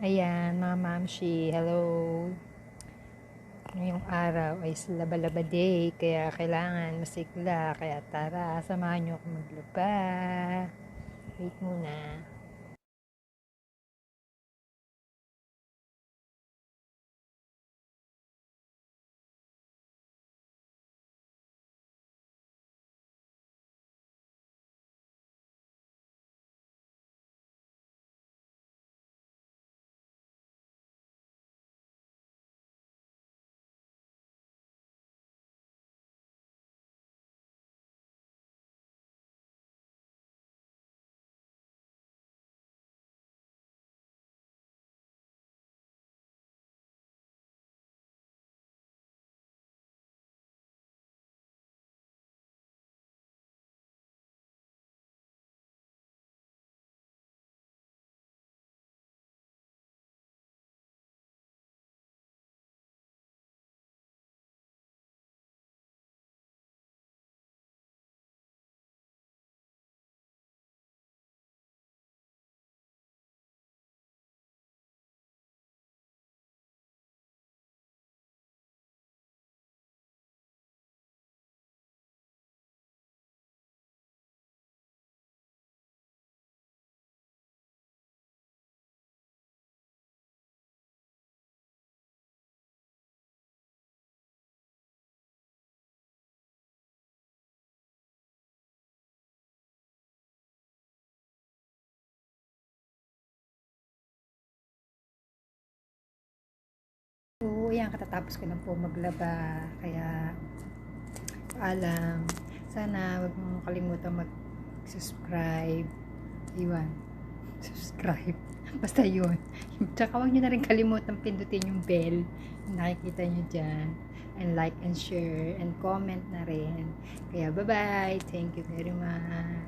Ayan, mga mamshi, hello. Ngayong araw ay laba-laba day, kaya kailangan masigla. Kaya tara, samahan nyo ako maglaba. Wait muna. So, ayan, katatapos ko lang po maglaba. Kaya, paalam. Sana huwag mong kalimutan mag-subscribe. Iwan. Subscribe. Basta yun. Tsaka huwag nyo na rin kalimutan pindutin yung bell. Yung nakikita nyo dyan. And like and share and comment na rin. Kaya bye-bye. Thank you very much.